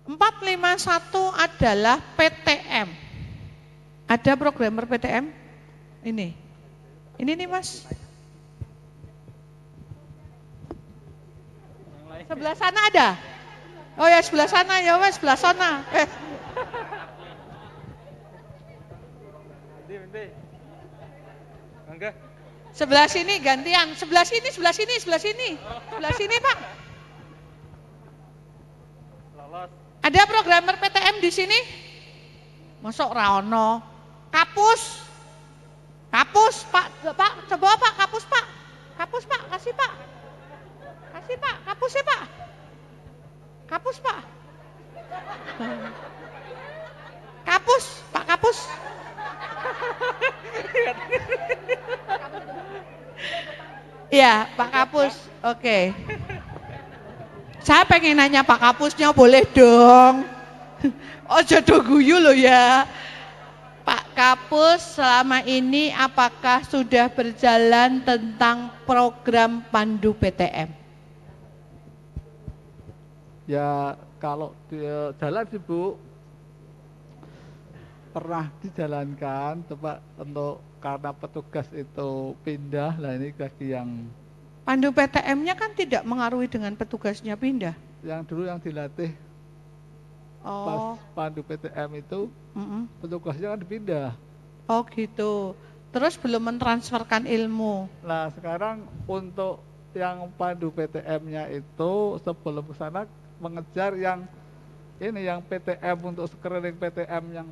451 adalah PTM. Ada programmer PTM? Ini nih Mas. Sebelah sana ada? Oh ya sebelah sana ya Mas, sebelah sana. Sebelah sini gantian, sebelah sini Pak. Ada programmer PTM di sini? Masuk Raono. Kapus Pak, coba Pak, kapus Pak, kasih Pak, kapusnya Pak, kapus Pak, kapus. Iya, Pak Kapus, oke. Saya pengen nanya Pak Kapusnya boleh dong. Ojo do guyu loh ya. Pak Kapus, selama ini apakah sudah berjalan tentang program Pandu PTM? Ya kalau jalan sih Bu, pernah dijalankan, coba untuk karena petugas itu pindah, lah ini lagi yang Pandu PTM-nya kan tidak mengaruhi dengan petugasnya pindah. Yang dulu yang dilatih pas Pandu PTM itu petugasnya kan dipindah. Oh gitu. Terus belum mentransferkan ilmu. Nah sekarang untuk yang Pandu PTM-nya itu sebelum ke sana mengejar yang ini yang PTM untuk screening PTM yang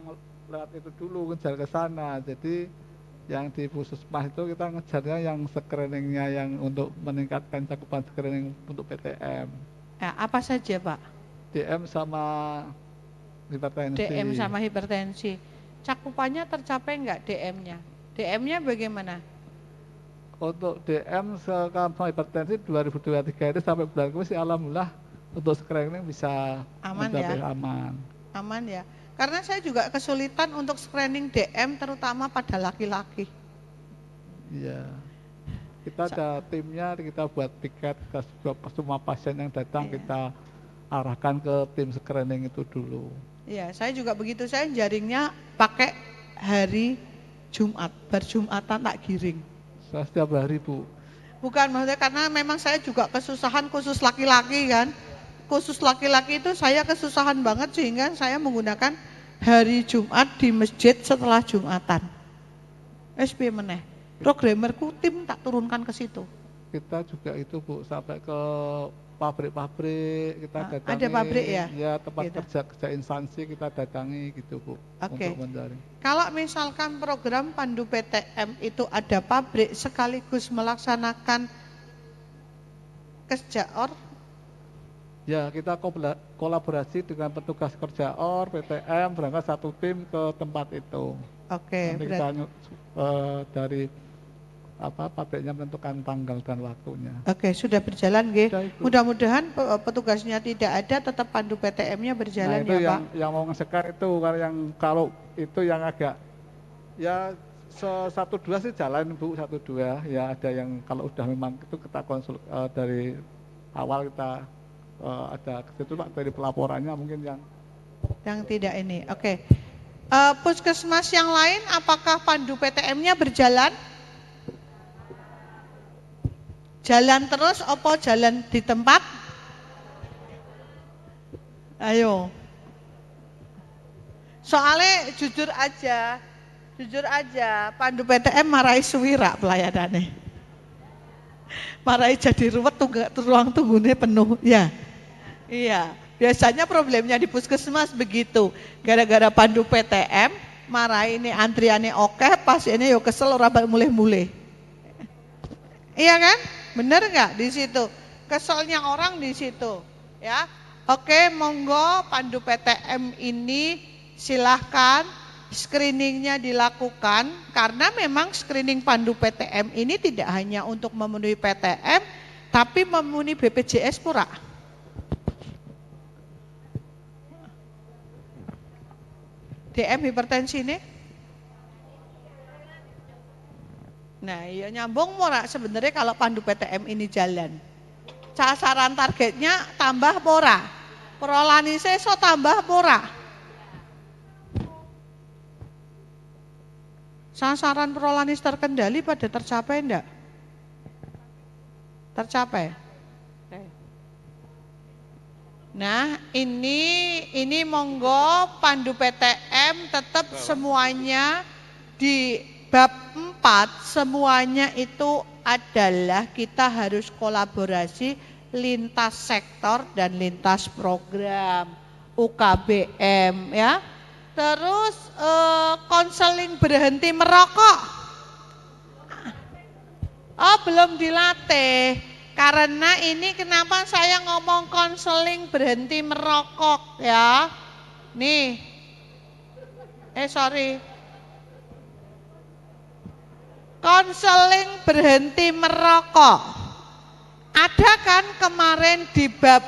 lewat itu dulu ngejar ke sana. Jadi yang di Puskesmas itu kita ngejarnya yang screeningnya yang untuk meningkatkan cakupan screening untuk PTM. Ya, apa saja Pak? DM sama hipertensi. Cakupannya tercapai enggak DM-nya? DM-nya bagaimana? Untuk DM sekarang sama hipertensi 2023 itu sampai bulan kemarin sih alhamdulillah untuk screening bisa mencapai aman. Aman ya. Karena saya juga kesulitan untuk screening DM terutama pada laki-laki. Iya. Kita ada timnya, kita buat tiket ke semua pasien yang datang kita arahkan ke tim screening itu dulu. Iya, saya juga begitu. Saya jaringnya pakai hari Jumat, berjumatan tak giring. Saya setiap hari Bu. Bukan maksudnya karena memang saya juga kesusahan khusus laki-laki kan. Khusus laki-laki itu saya kesusahan banget sehingga saya menggunakan hari Jumat di masjid setelah Jumatan. SP meneh. Programmerku tim tak turunkan ke situ. Kita juga itu Bu sampai ke pabrik-pabrik kita datangi. Ada pabrik ya? Ya tempat kerja instansi kita datangi gitu Bu. Oke. Untuk mencari. Kalau misalkan program Pandu PTM itu ada pabrik sekaligus melaksanakan Kesjaor. Ya kita kolaborasi dengan petugas Kerjaor, PTM berangkat satu tim ke tempat itu. Oke. Nanti kita dari pabriknya menentukan tanggal dan waktunya. Oke, sudah berjalan nggih. Mudah-mudahan petugasnya tidak ada, tetap Pandu PTM-nya berjalan itu ya Pak. Yang mau ngesekar itu kalau itu yang agak ya 1-2 sih jalan Bu, 1-2 ya ada yang kalau udah memang itu kita konsul dari awal kita ada ke situ Pak dari pelaporannya mungkin yang tidak ini. Oke. Puskesmas yang lain apakah Pandu PTM-nya berjalan? Jalan terus apa jalan di tempat? Ayo. Soalnya jujur aja Pandu PTM marahi suwira pelayanannya. Marahi jadi ruwet ruang tunggune penuh ya. Iya, biasanya problemnya di puskesmas begitu. Gara-gara Pandu PTM marahi ini antriannya oke, pasiennya yo kesel ora mulih-mulih. Iya kan? Bener nggak di situ? Keselnya orang di situ, ya. Oke, monggo Pandu PTM ini silahkan screeningnya dilakukan karena memang screening Pandu PTM ini tidak hanya untuk memenuhi PTM, tapi memenuhi BPJS pura. DM hipertensi ini. Nah, iya nyambung murah sebenarnya kalau Pandu PTM ini jalan. Sasaran targetnya tambah pora. Prolanise iso tambah apa ora? Sasaran prolanis terkendali pada tercapai enggak? Tercapai. Nah, ini monggo pandu PTM tetap semuanya di bab 4 semuanya itu adalah kita harus kolaborasi lintas sektor dan lintas program UKBM ya. Terus konseling berhenti merokok. Oh, belum dilatih. Karena ini kenapa saya ngomong konseling berhenti merokok ya. Nih. Sorry. Konseling berhenti merokok. Ada kan kemarin di bab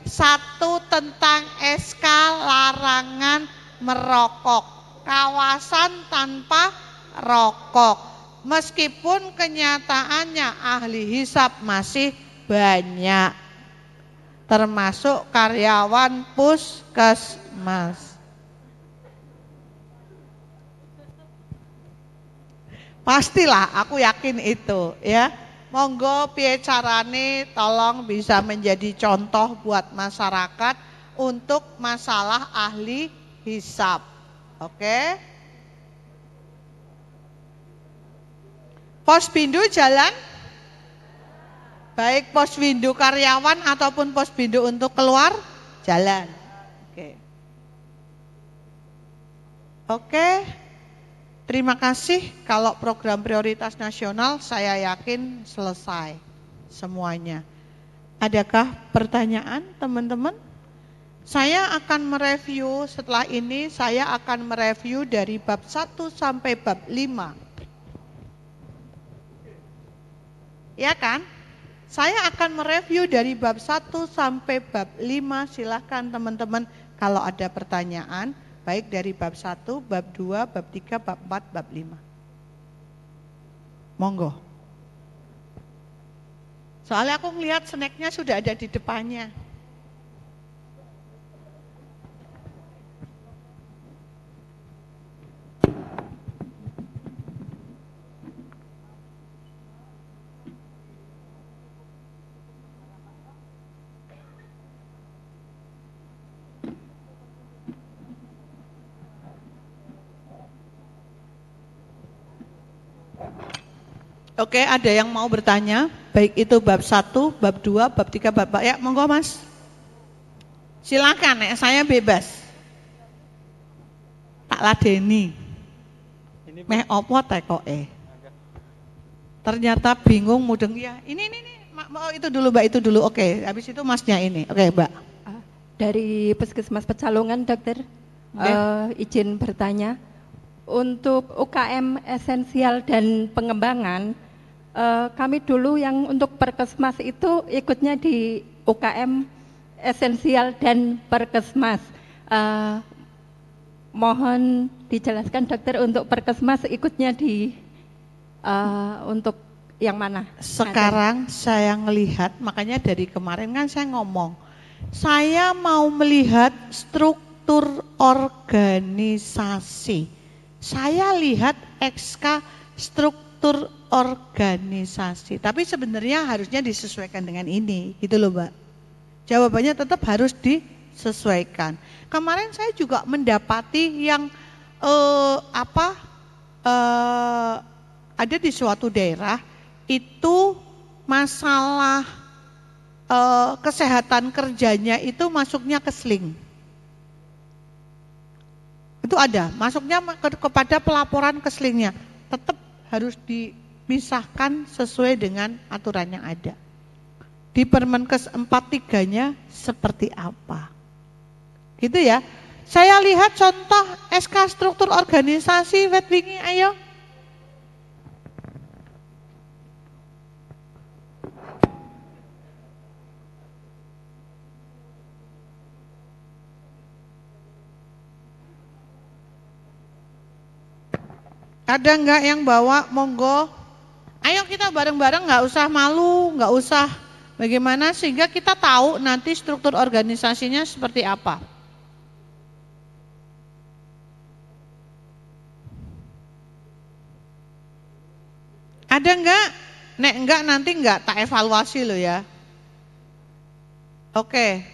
1 tentang SK larangan merokok. Kawasan tanpa rokok. Meskipun kenyataannya ahli hisab masih banyak, termasuk karyawan puskesmas. Pastilah, aku yakin itu ya. Monggo piye carane tolong bisa menjadi contoh buat masyarakat untuk masalah ahli hisab. Oke? Posbindu jalan? Baik posbindu karyawan ataupun posbindu untuk keluar jalan. Oke. Terima kasih. Kalau program prioritas nasional saya yakin selesai semuanya. Adakah pertanyaan teman-teman? Saya akan mereview setelah ini, saya akan mereview dari bab 1 sampai bab 5. Ya kan? Saya akan mereview dari bab 1 sampai bab 5. Silahkan teman-teman kalau ada pertanyaan, baik dari bab 1, bab 2, bab 3, bab 4, bab 5. Monggo. Soalnya aku melihat snacknya sudah ada di depannya. Oke, ada yang mau bertanya, baik itu bab 1, bab 2, bab 3, bab 4. Ya, monggo Mas. Silakan, saya bebas. Tak ladeni. Meh opo tekoke. Ternyata bingung mudeng ya. Ini itu dulu Mbak, itu dulu. Oke, habis itu Masnya ini. Oke, Mbak. Dari Puskesmas Pecalungan, Dokter. Izin bertanya. Untuk UKM esensial dan pengembangan, kami dulu yang untuk Perkesmas itu ikutnya di UKM esensial dan Perkesmas. Mohon dijelaskan Dokter, untuk Perkesmas ikutnya di untuk yang mana? Sekarang saya melihat, makanya dari kemarin kan saya ngomong, saya mau melihat struktur organisasi. Saya lihat XK struktur organisasi, tapi sebenarnya harusnya disesuaikan dengan ini, gitu loh Mbak. Jawabannya tetap harus disesuaikan. Kemarin saya juga mendapati yang ada di suatu daerah itu masalah kesehatan kerjanya itu masuknya ke sling. Itu ada, masuknya kepada pelaporan ke slingnya. Tetap harus dipisahkan sesuai dengan aturan yang ada. Di Permenkes 43-nya seperti apa. Gitu ya. Saya lihat contoh SK struktur organisasi wetwingi, ayo. Ada enggak yang bawa? Monggo. Ayo kita bareng-bareng, nggak usah malu, nggak usah Bagaimana sehingga kita tahu nanti struktur organisasinya seperti apa. Ada enggak? Nek enggak nanti enggak tak evaluasi loh ya. Oke.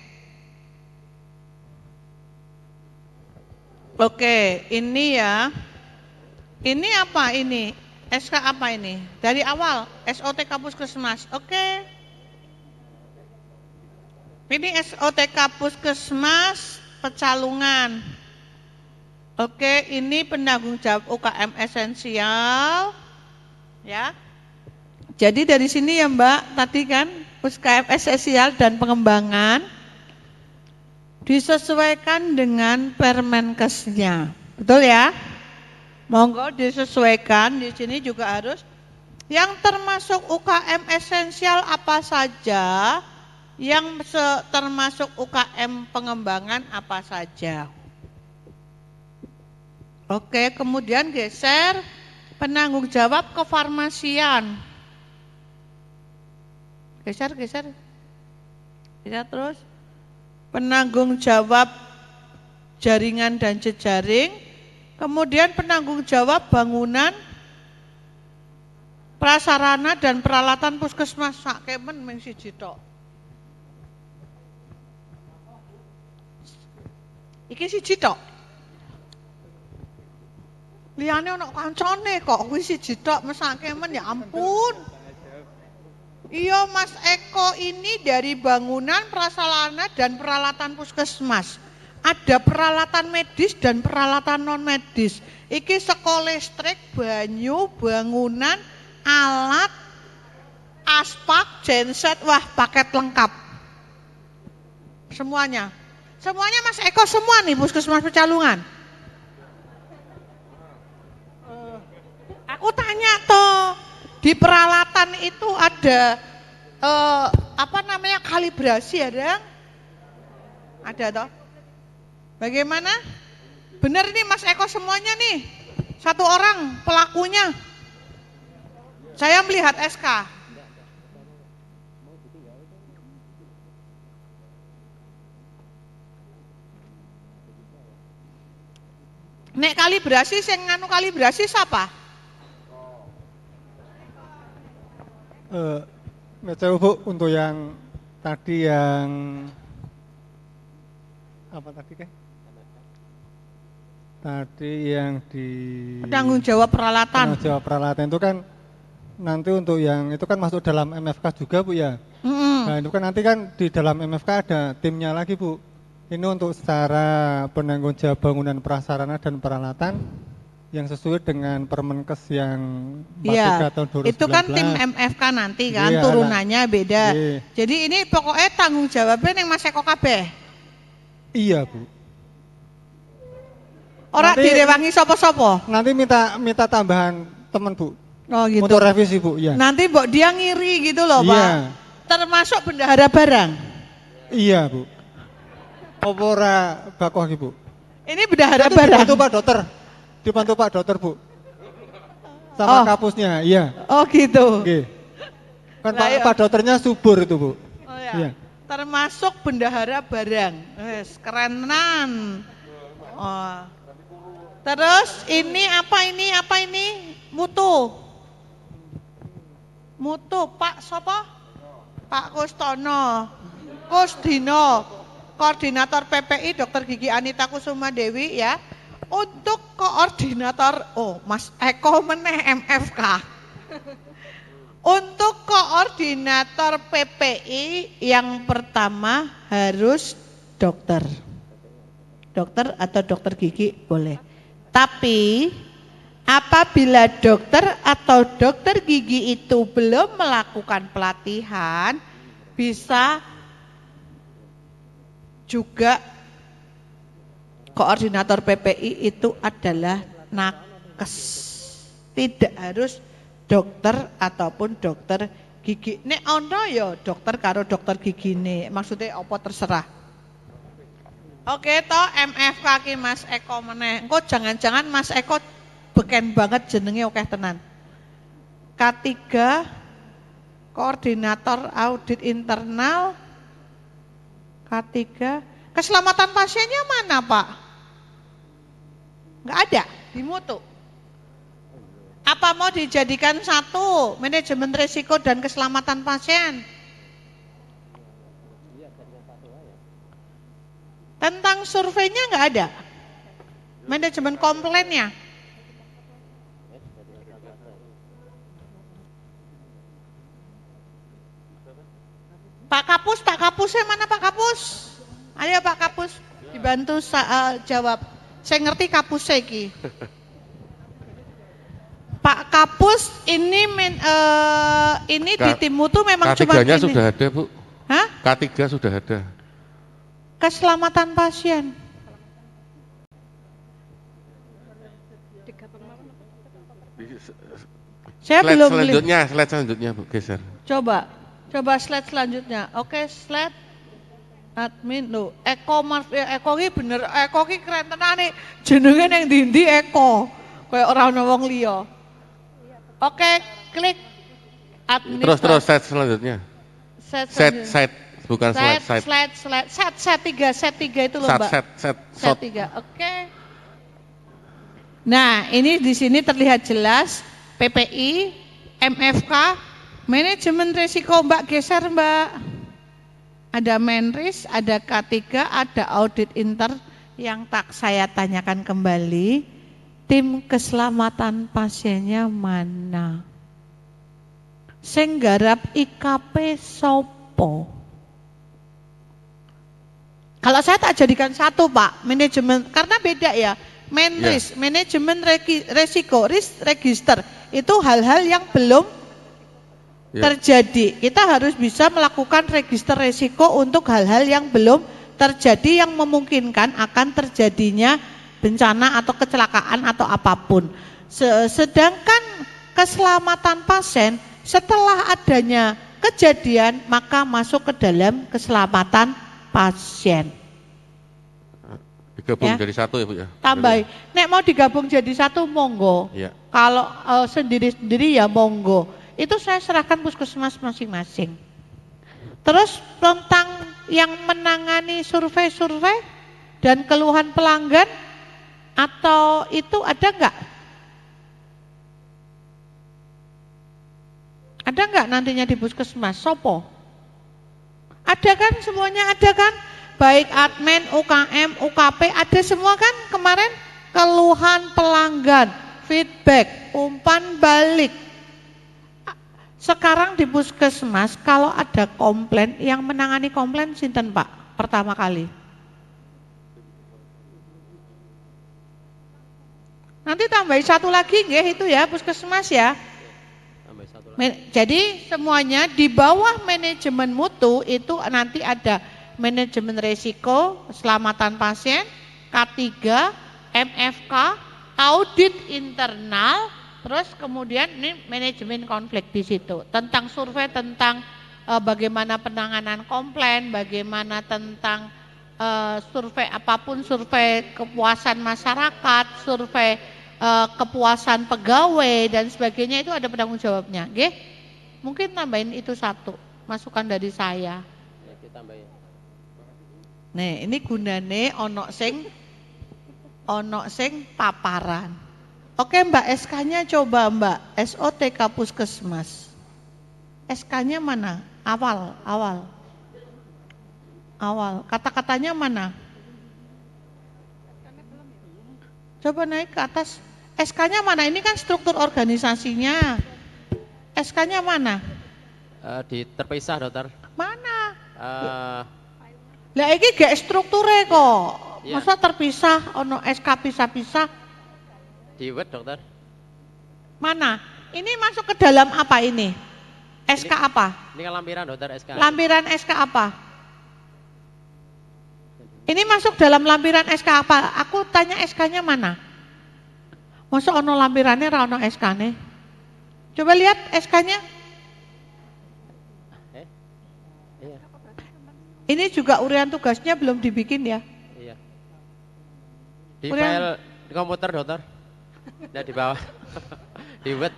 Oke, ini ya. Ini apa ini? SK apa ini? Dari awal SOTK Puskesmas. Oke. Ini SOTK Puskesmas Pecalungan. Oke, ini penanggung jawab UKM esensial. Ya. Jadi dari sini ya Mbak, tadi kan UKM esensial dan pengembangan disesuaikan dengan Permenkesnya. Betul ya? Monggo disesuaikan, di sini juga harus yang termasuk UKM esensial apa saja, yang termasuk UKM pengembangan apa saja. Oke, kemudian geser penanggung jawab kefarmasian. Geser terus. Penanggung jawab jaringan dan jejaring, kemudian penanggung jawab bangunan, prasarana dan peralatan puskesmas. Sakemen mung siji tok. Iki siji tok. Liyane ana kancane kok kuwi siji tok mesakemen ya ampun. Iya Mas Eko, ini dari bangunan, prasarana dan peralatan puskesmas. Ada peralatan medis dan peralatan non medis. Iki saka listrik, banyu, bangunan, alat, aspak, genset, wah paket lengkap. Semuanya. Semuanya Mas Eko semua nih Puskesmas Pecalungan. Aku tanya toh, di peralatan itu ada kalibrasi ada? Ada toh? Bagaimana? Benar nih Mas Eko semuanya nih. Satu orang pelakunya. Saya melihat SK. Nek kalibrasi sing nganu kalibrasi siapa? Bu, untuk yang tadi yang apa tadi kan? Tadi yang di penanggung jawab peralatan. Penanggung jawab peralatan itu kan nanti untuk yang itu kan masuk dalam MFK juga Bu ya. Nah itu kan nanti kan di dalam MFK ada timnya lagi Bu. Ini untuk secara penanggung jawab bangunan prasarana dan peralatan yang sesuai dengan Permenkes yang 43 tahun 2019. Itu kan tim MFK nanti kan, iya, turunannya beda. Iya. Jadi ini pokoknya tanggung jawabnya yang Mas Eko kabeh. Iya Bu. Orang direwangi sopo-sopo. Nanti minta tambahan teman Bu. Oh gitu. Untuk revisi Bu, ya. Nanti mbok dia ngiri gitu loh iya. Pak. Termasuk bendahara barang. Iya Bu. Apa ora bakoh Bu? Ini bendahara barang. Dibantu Pak Dokter. Dibantu Pak Dokter Bu. Sama kapusnya, iya. Oh gitu. Oke. Kan Nah, Pak Dokternya subur itu Bu. Oh ya. Iya. Termasuk bendahara barang. Wes kerenan. Oh. Terus ini apa ini? Mutu. Pak siapa? Pak Kustono. Kusdino. Koordinator PPI Dr. Gigi Anita Kusuma Dewi ya. Untuk koordinator, Mas Eko meneh MFK. Untuk koordinator PPI yang pertama harus dokter. Dokter atau dokter gigi boleh. Tapi apabila dokter atau dokter gigi itu belum melakukan pelatihan, bisa juga koordinator PPI itu adalah nakes. Tidak harus dokter ataupun dokter gigi. Nek ono ya dokter karo dokter gigi nih. Maksudnya apa terserah. Oke toh MFK ki Mas Eko meneh. Engko jangan-jangan Mas Eko beken banget jenenge akeh tenan. K3 Koordinator audit internal K3. Keselamatan pasiennya mana Pak? Enggak ada di mutu. Apa mau dijadikan satu, manajemen risiko dan keselamatan pasien? Tentang surveinya enggak ada. Manajemen komplainnya. Pak Kapusnya mana Pak Kapus? Ayo Pak Kapus, dibantu jawab. Saya ngerti Kapusnya iki. Pak Kapus ini di tim mutu memang cuma K3-nya sudah ada Bu. Hah? K3 sudah ada. Keselamatan pasien. Saya belum Slide selanjutnya Bu, geser. Coba slide selanjutnya. Oke, slide admin lo. Eko ki bener, Eko ki keren tenane. Jenenge nang ndi-ndi Eko. Kayak ora ono wong liya. Oke, klik admin. Terus slide selanjutnya. Slide, bukan slide. Set 3 itu loh, Mbak. Set 3. Oke. Nah, ini di sini terlihat jelas PPI, MFK, manajemen risiko Mbak, geser Mbak. Ada Menris, ada K3, ada audit inter yang tak saya tanyakan kembali. Tim keselamatan pasiennya mana? Sing garap IKP sopo? Kalau saya tak jadikan satu Pak, manajemen, karena beda ya. Menris, manajemen resiko, risk register, itu hal-hal yang belum terjadi. Kita harus bisa melakukan register resiko untuk hal-hal yang belum terjadi, yang memungkinkan akan terjadinya bencana atau kecelakaan atau apapun. Sedangkan keselamatan pasien setelah adanya kejadian maka masuk ke dalam keselamatan pasien. Digabung jadi satu ya Bu ya. Tambah. Nek mau digabung jadi satu monggo. Ya. Kalau sendiri-sendiri ya monggo. Itu saya serahkan puskesmas masing-masing. Terus tentang yang menangani survei-survei dan keluhan pelanggan atau itu ada enggak? Ada enggak nantinya di puskesmas? Sopo? Ada kan, semuanya ada kan? Baik admin, UKM, UKP, ada semua kan kemarin keluhan pelanggan, feedback, umpan balik. Sekarang di puskesmas kalau ada komplain, yang menangani komplain sinten Pak pertama kali? Nanti tambahin satu lagi nggih itu ya puskesmas ya. Jadi semuanya di bawah manajemen mutu itu nanti ada manajemen risiko, keselamatan pasien, K3, MFK, audit internal, terus kemudian ini manajemen konflik di situ. Tentang survei, tentang bagaimana penanganan komplain, bagaimana tentang survei apapun, survei kepuasan masyarakat, survei kepuasan pegawai dan sebagainya, itu ada penanggung jawabnya. Nggih? Mungkin tambahin itu satu, masukan dari saya. Nih, ini gunane ono sing paparan. Oke Mbak, SK-nya coba Mbak, SOTK Puskesmas. SK-nya mana? Awal. Kata-katanya mana? Coba naik ke atas. SK-nya mana? Ini kan struktur organisasinya. SK-nya mana? Terpisah dokter. Mana? Lah iki gak strukture kok. Iya. Masa terpisah ono SK pisah-pisah? Di Word dokter. Mana? Ini masuk ke dalam apa ini? SK apa? Ini kan lampiran dokter SK. Lampiran SK apa? Ini masuk dalam lampiran SK apa? Aku tanya SK-nya mana? Masa ono lampirannya ra ono SK-ne? Coba lihat SK-nya. Iya. Ini juga urian tugasnya belum dibikin ya? Iya. Di file di komputer dokter. Nah di bawah. Di Word.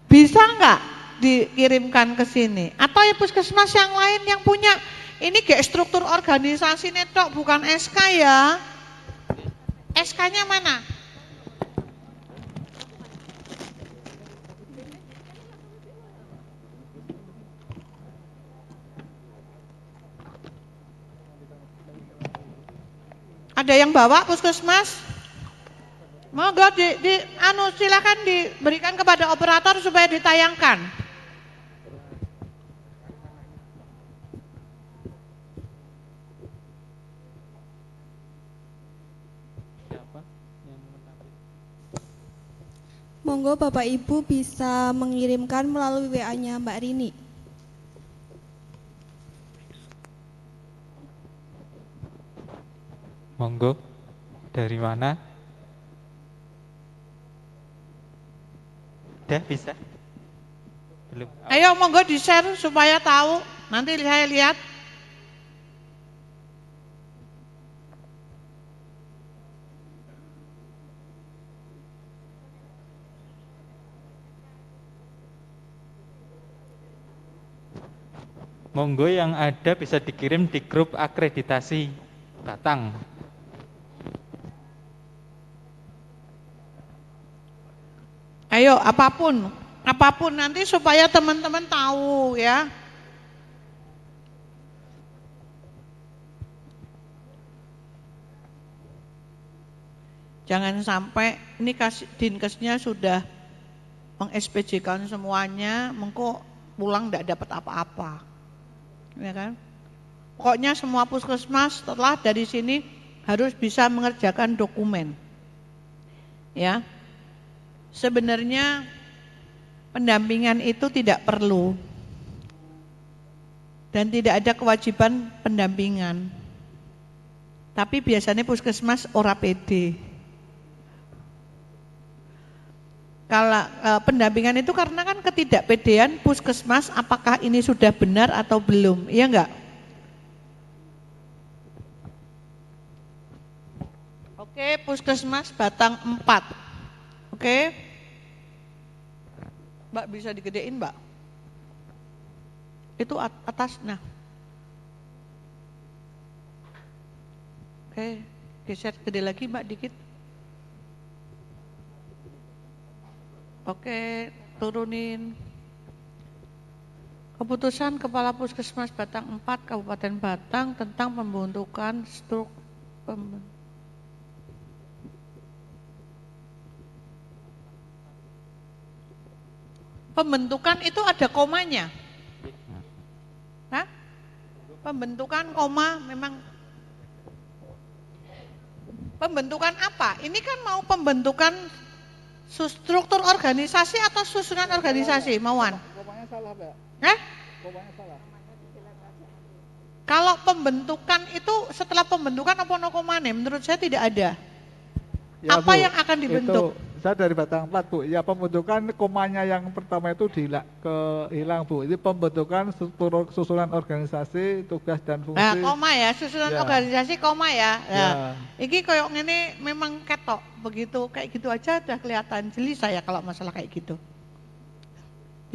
Bisa enggak dikirimkan ke sini. Atau ya puskesmas yang lain yang punya ini kayak struktur organisasi netok bukan SK ya. SK-nya mana? Ada yang bawa puskesmas? Monggo silakan diberikan kepada operator supaya ditayangkan. Monggo Bapak Ibu bisa mengirimkan melalui WA-nya Mbak Rini. Monggo, dari mana? Udah bisa? Belum. Ayo monggo di-share supaya tahu. Nanti saya lihat. Monggo yang ada bisa dikirim di grup akreditasi Batang. Ayo apapun nanti supaya teman-teman tahu ya. Jangan sampai ini Dinkesnya sudah meng-SPJ-kan semuanya, mengko pulang tidak dapat apa-apa. Ya kan? Pokoknya semua puskesmas setelah dari sini harus bisa mengerjakan dokumen. Ya. Sebenarnya pendampingan itu tidak perlu dan tidak ada kewajiban pendampingan. Tapi biasanya puskesmas ora pede. Kalau pendampingan itu karena kan ketidakpedean puskesmas apakah ini sudah benar atau belum, iya enggak? Oke, puskesmas Batang 4. Oke, Mbak bisa digedein Mbak. Itu atas, nah. Oke, geser gede lagi Mbak dikit. Oke, turunin. Keputusan Kepala Puskesmas Batang 4 Kabupaten Batang tentang pembentukan Pembentukan itu ada komanya. Hah? Pembentukan koma memang. Pembentukan apa? Ini kan mau pembentukan struktur organisasi atau susunan organisasi, Mauan? Komanya salah, Mbak. Komanya salah. Kalau pembentukan itu setelah pembentukan apa no komane? Menurut saya tidak ada. Ya, apa Bu, yang akan dibentuk? Saya dari Batang 4, Bu. Ya, pembentukan komanya yang pertama itu hilang, Bu. Ini pembentukan struktur susunan organisasi, tugas dan fungsi. Nah, koma ya, susunan organisasi koma ya. Nah, ini koyok ini memang ketok begitu, kayak gitu aja udah kelihatan jeli saya kalau masalah kayak gitu.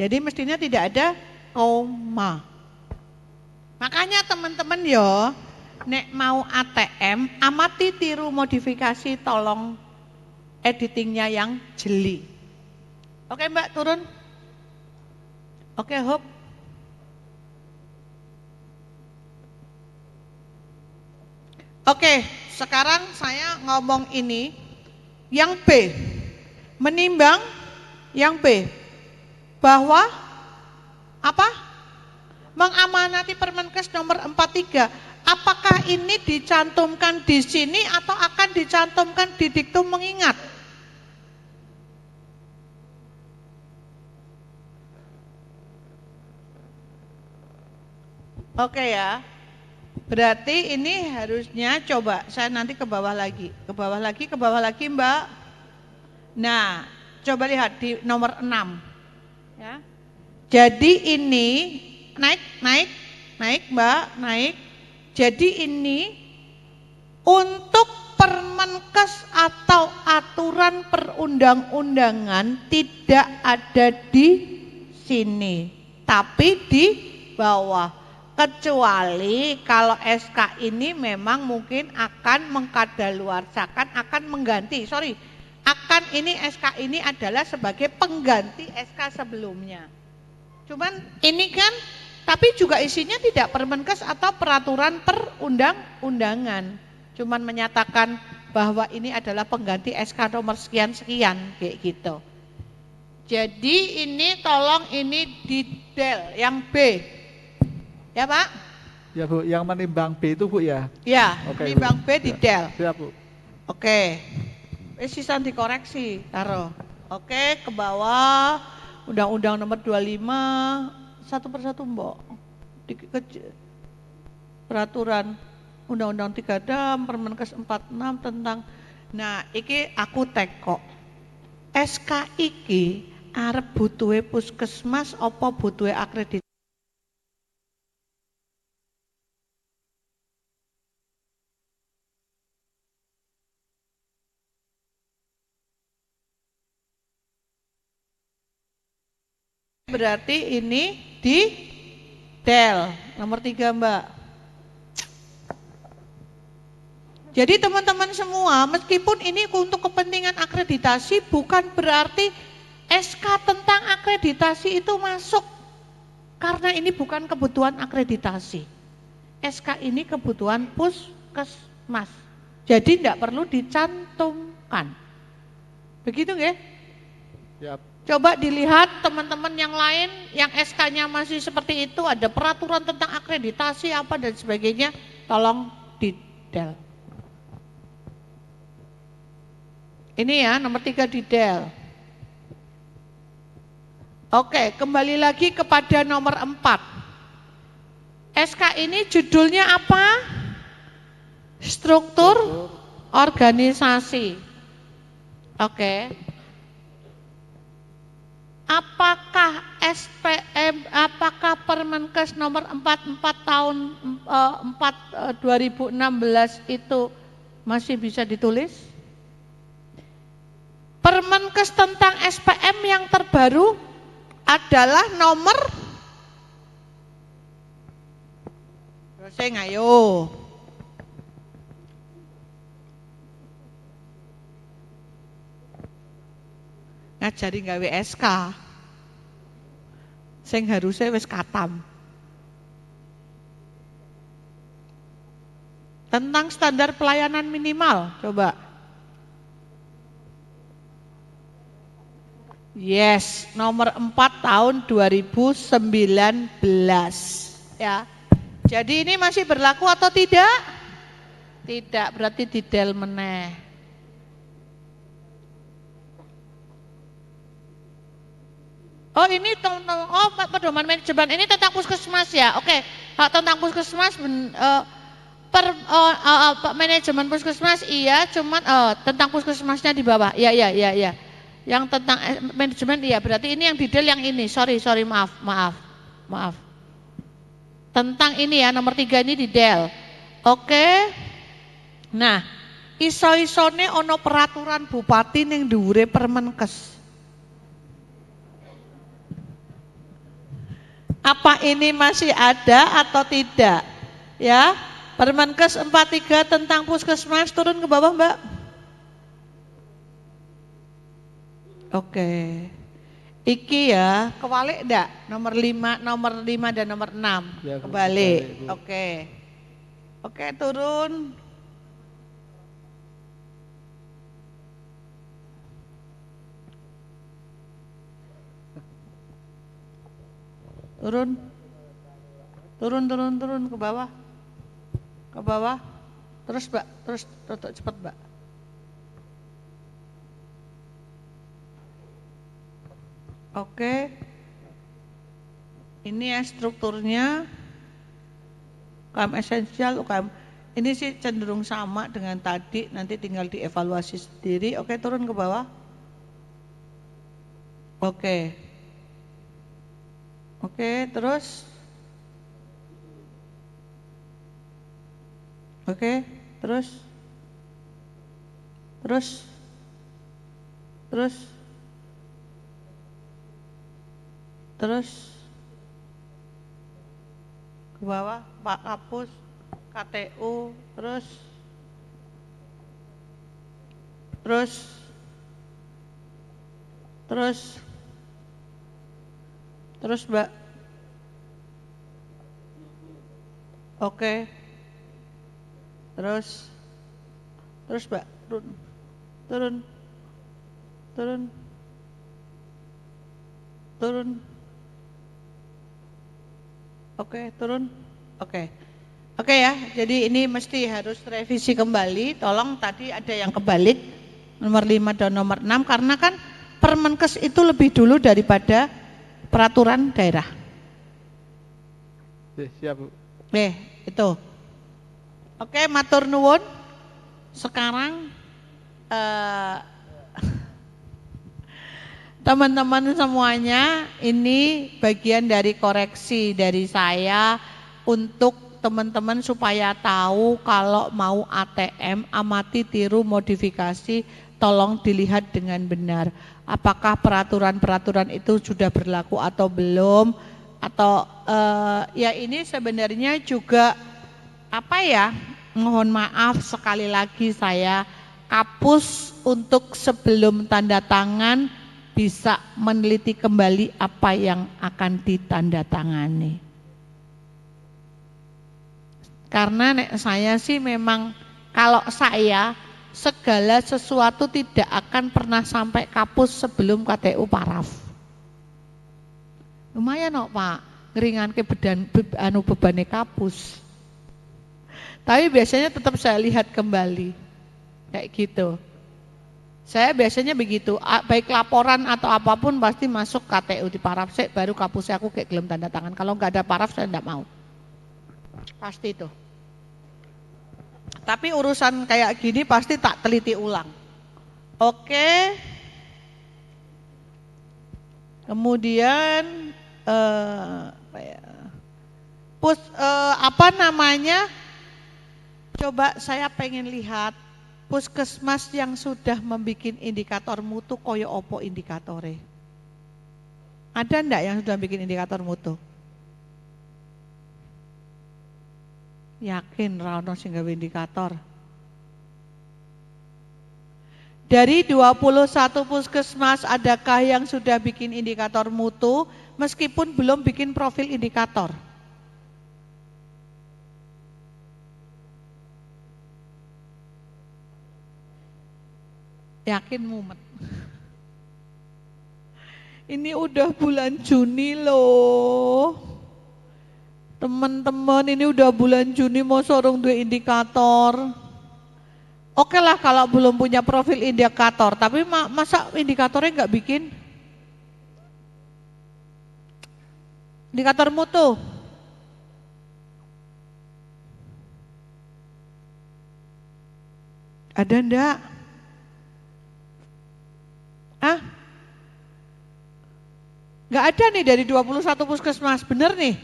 Jadi mestinya tidak ada koma. Makanya teman-teman yo, nek mau ATM, amati tiru modifikasi, tolong editingnya yang jeli. Oke Mbak, turun. Oke, Hop. Oke, sekarang saya ngomong ini. Yang B, menimbang yang B, bahwa apa? Mengamanati Permenkes nomor 43. Apakah ini dicantumkan di sini atau akan dicantumkan di diktum mengingat? Oke ya. Berarti ini harusnya coba saya nanti ke bawah lagi, Mbak. Nah, coba lihat di nomor 6. Ya. Jadi ini naik Mbak, naik. Jadi ini untuk Permenkes atau aturan perundang-undangan tidak ada di sini, tapi di bawah. Kecuali kalau SK ini memang mungkin akan mengkadaluarsakan, akan mengganti, ini SK ini adalah sebagai pengganti SK sebelumnya. Cuman ini kan, tapi juga isinya tidak Permenkes atau peraturan perundang-undangan. Cuman menyatakan bahwa ini adalah pengganti SK nomor sekian-sekian, kayak gitu. Jadi ini tolong ini detail yang B. Ya Pak? Ya Bu, yang menimbang B itu Bu ya? Ya, Oke, menimbang Bu. B detail. Siap Bu. Oke. Sisan dikoreksi, taruh. Oke, ke bawah. Undang-Undang nomor 25 satu persatu Mbok. Peraturan Undang-Undang 3 Permenkes 46 tentang. Nah, iki aku teko. SK iki arep butuhe puskesmas apa butuhe akreditasi? Berarti ini di del nomor 3 Mbak. Jadi teman-teman semua, meskipun ini untuk kepentingan akreditasi, bukan berarti SK tentang akreditasi itu masuk. Karena ini bukan kebutuhan akreditasi. SK ini kebutuhan puskesmas. Jadi tidak perlu dicantumkan. Begitu nggih? Siap. Coba dilihat teman-teman yang lain yang SK-nya masih seperti itu, ada peraturan tentang akreditasi apa dan sebagainya, tolong detail. Ini ya nomor 3 detail. Oke, kembali lagi kepada nomor 4. SK ini judulnya apa? Struktur organisasi. Oke. Apakah apakah Permenkes nomor 44 tahun 2016 itu masih bisa ditulis? Permenkes tentang SPM yang terbaru adalah nomor ayo. Ngajari gawe SK sing harusnya wis katam. Tentang standar pelayanan minimal, coba. Yes, nomor 4 tahun 2019 ya. Jadi ini masih berlaku atau tidak? Tidak, berarti didel meneh. Oh ini pedoman manajemen ini tentang puskesmas ya, oke. Tentang puskesmas manajemen puskesmas iya, cuman tentang puskesmasnya di bawah, ya. Yang tentang manajemen iya, berarti ini yang detail yang ini, sorry maaf. Tentang ini ya nomor 3 ini detail, oke. Nah, iso-isone ono peraturan bupati ning dhuwure Permenkes. Apa ini masih ada atau tidak? Ya, Permenkes 43 tentang puskesmas turun ke bawah, Mbak. Oke. Iki ya, kebalik enggak? Nomor 5 dan nomor 6. Ya, kebalik. Oke, turun. Turun ke bawah. Terus Mbak, terus cepat Mbak. Oke. Ini ya strukturnya. UKM esensial, UKM ini sih cenderung sama dengan tadi, nanti tinggal dievaluasi sendiri. Oke, turun ke bawah. Oke, terus. Oke, terus. terus ke bawah Pak Kapus, KTU, terus Mbak. Oke. Terus Mbak, turun. Oke, turun. Oke ya, jadi ini mesti harus revisi kembali. Tolong tadi ada yang kebalik, nomor 5 dan nomor 6, karena kan Permenkes itu lebih dulu daripada peraturan daerah. Siap Bu. Itu. Oke, matur nuwun. Sekarang teman-teman semuanya, ini bagian dari koreksi dari saya untuk teman-teman supaya tahu kalau mau ATM, amati, tiru, modifikasi, tolong dilihat dengan benar. Apakah peraturan-peraturan itu sudah berlaku atau belum? Atau ya ini sebenarnya juga mohon maaf sekali lagi saya kapus untuk sebelum tanda tangan bisa meneliti kembali apa yang akan ditandatangani. Karena saya sih memang kalau saya segala sesuatu tidak akan pernah sampai kapus sebelum KTU paraf. Lumayan kok Pak, ngeringanke bebannya kapus. Tapi biasanya tetap saya lihat kembali, kayak gitu. Saya biasanya begitu, baik laporan atau apapun pasti masuk KTU di paraf, baru kapusnya aku kayak gelem tanda tangan. Kalau nggak ada paraf saya nggak mau, pasti itu. Tapi urusan kayak gini pasti tak teliti ulang. Oke. Kemudian coba saya pengen lihat puskesmas yang sudah membuat indikator mutu koyo opo indikatore. Ada enggak yang sudah bikin indikator mutu? Yakin ra ono sing gawe indikator. Dari 21 puskesmas adakah yang sudah bikin indikator mutu meskipun belum bikin profil indikator? Yakin mumet. Ini udah bulan Juni loh. Teman-teman, ini udah bulan Juni mau sorong dua indikator. Oke lah kalau belum punya profil indikator, tapi masa indikatornya nggak bikin? Indikator mutu. Ada enggak? Nggak ada nih dari 21 puskesmas, bener nih.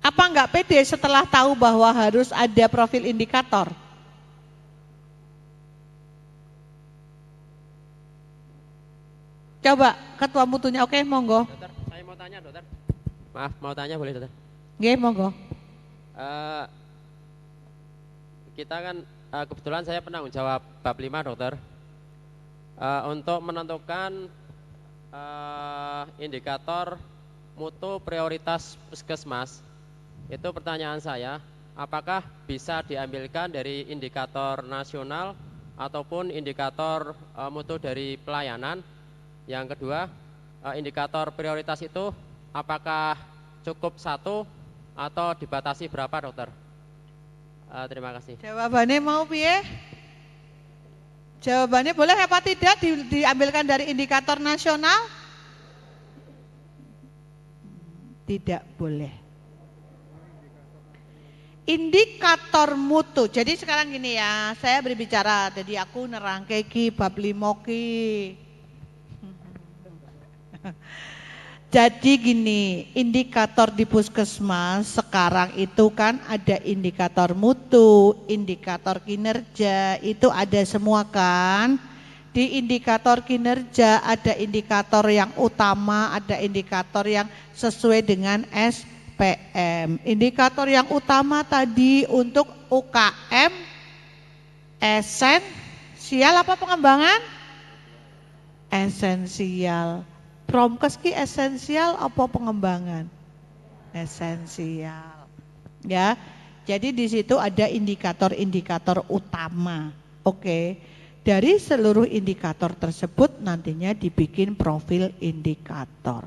Apa nggak pede setelah tahu bahwa harus ada profil indikator? Coba ketua mutunya, oke monggo. Dokter, saya mau tanya dokter. Maaf, mau tanya boleh dokter? Nggih, monggo. Kita kan kebetulan saya penanggung jawab bab 5 dokter. Untuk menentukan indikator mutu prioritas puskesmas, itu pertanyaan saya, apakah bisa diambilkan dari indikator nasional ataupun indikator mutu dari pelayanan? Yang kedua, indikator prioritas itu apakah cukup satu atau dibatasi berapa dokter? Terima kasih. Jawabannya mau piye? Jawabannya boleh apa tidak diambilkan dari indikator nasional? Tidak boleh. Indikator mutu. Jadi sekarang gini ya, saya berbicara, jadi aku nerangke ki bab 5 ki. Jadi gini, indikator di puskesmas sekarang itu kan ada indikator mutu, indikator kinerja, itu ada semua kan. Di indikator kinerja ada indikator yang utama, ada indikator yang sesuai dengan SPM. Indikator yang utama tadi untuk UKM esensial apa pengembangan? Esensial. Promkes ki esensial apa pengembangan? Esensial. Ya. Jadi di situ ada indikator-indikator utama. Oke. Dari seluruh indikator tersebut nantinya dibikin profil indikator.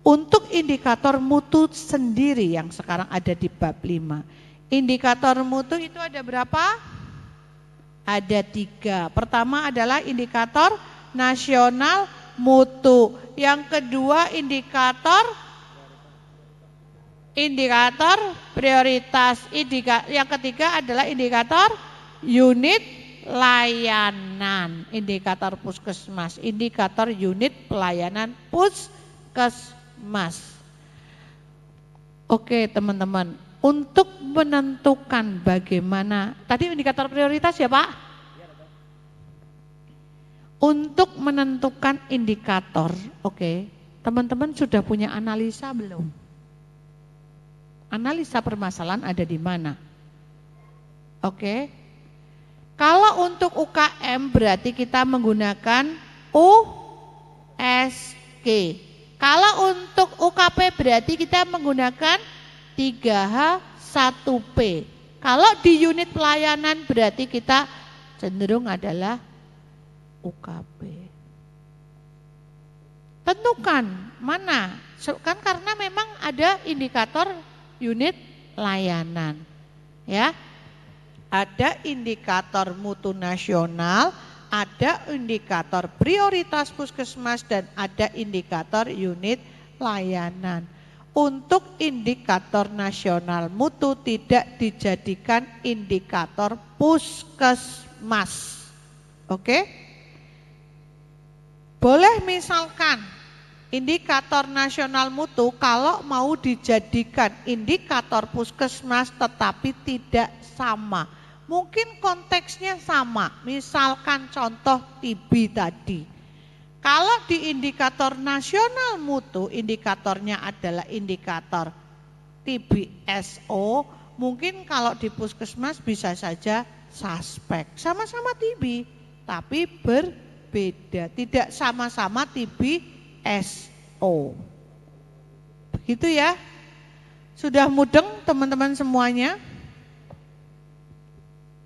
Untuk indikator mutu sendiri yang sekarang ada di bab 5. Indikator mutu itu ada berapa? Ada 3. Pertama adalah indikator nasional mutu. Yang kedua indikator prioritas. Yang ketiga adalah indikator unit layanan. Indikator puskesmas. Indikator unit pelayanan puskesmas. Oke teman-teman. Untuk menentukan bagaimana, tadi indikator prioritas ya Pak? Untuk menentukan indikator, oke, teman-teman sudah punya analisa belum? Analisa permasalahan ada di mana? Oke, kalau untuk UKM berarti kita menggunakan USG. Kalau untuk UKP berarti kita menggunakan 3H1P. Kalau di unit pelayanan berarti kita cenderung adalah UKP. Tentukan mana? Kan karena memang ada indikator unit layanan. Ya. Ada indikator mutu nasional, ada indikator prioritas puskesmas dan ada indikator unit layanan. Untuk indikator nasional mutu tidak dijadikan indikator puskesmas. Oke? Boleh misalkan indikator nasional mutu kalau mau dijadikan indikator puskesmas tetapi tidak sama. Mungkin konteksnya sama, misalkan contoh TB tadi. Kalau di indikator nasional mutu, indikatornya adalah indikator TB-SO, mungkin kalau di puskesmas bisa saja suspek. Sama-sama TB, tapi berbeda, tidak sama-sama TB-SO. Begitu ya. Sudah mudeng teman-teman semuanya?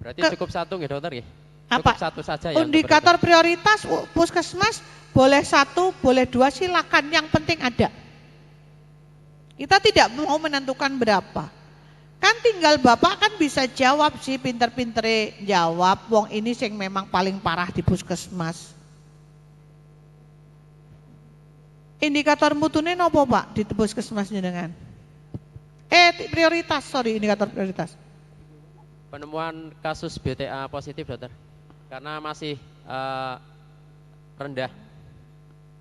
Berarti cukup satu nggih dokter nggih? Apa? Cukup satu saja ya. Indikator prioritas puskesmas boleh 1, boleh 2, silakan, yang penting ada. Kita tidak mau menentukan berapa. Kan tinggal Bapak kan bisa jawab sih, pinter-pintere jawab, wong ini sing memang paling parah di puskesmas. Indikator mutune nopo Pak di puskesmas jenengan? Prioritas, indikator prioritas. Penemuan kasus BTA positif dokter. Karena masih rendah.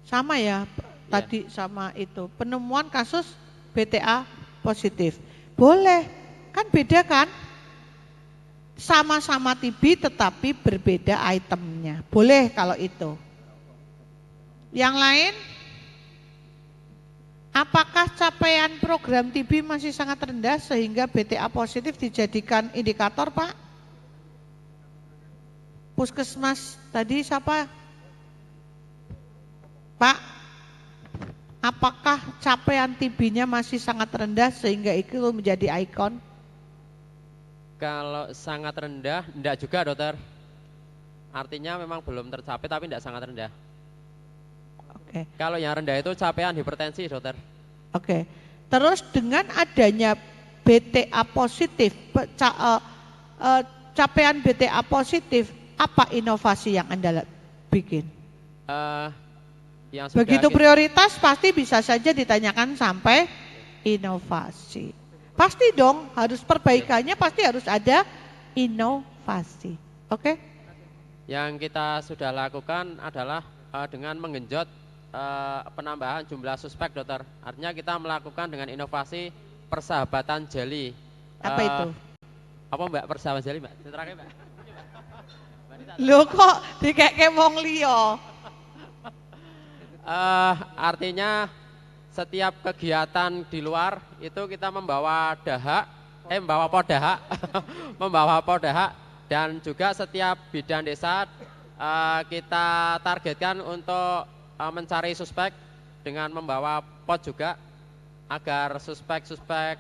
Sama ya, tadi sama itu. Penemuan kasus BTA positif. Boleh, kan beda kan? Sama-sama TB tetapi berbeda itemnya. Boleh kalau itu. Yang lain? Apakah capaian program TB masih sangat rendah sehingga BTA positif dijadikan indikator Pak? Puskesmas tadi siapa? Pak, apakah capaian TB-nya masih sangat rendah sehingga itu menjadi ikon? Kalau sangat rendah, enggak juga dokter. Artinya memang belum tercapai tapi enggak sangat rendah. Oke. Kalau yang rendah itu capaian hipertensi dokter. Oke. Terus dengan adanya BTA positif, capaian BTA positif, apa inovasi yang Anda bikin? Yang begitu prioritas pasti bisa saja ditanyakan sampai inovasi. Pasti dong, harus perbaikannya pasti harus ada inovasi. Oke? Yang kita sudah lakukan adalah dengan menggenjot penambahan jumlah suspek dokter. Artinya kita melakukan dengan inovasi persahabatan jeli. Apa itu? Apa Mbak persahabatan jeli Mbak? Terakhir Mbak. Lho kok dikeke wong liya? Artinya setiap kegiatan di luar itu kita membawa membawa podahak, membawa podahak, dan juga setiap bidan desa kita targetkan untuk mencari suspek dengan membawa pot juga agar suspek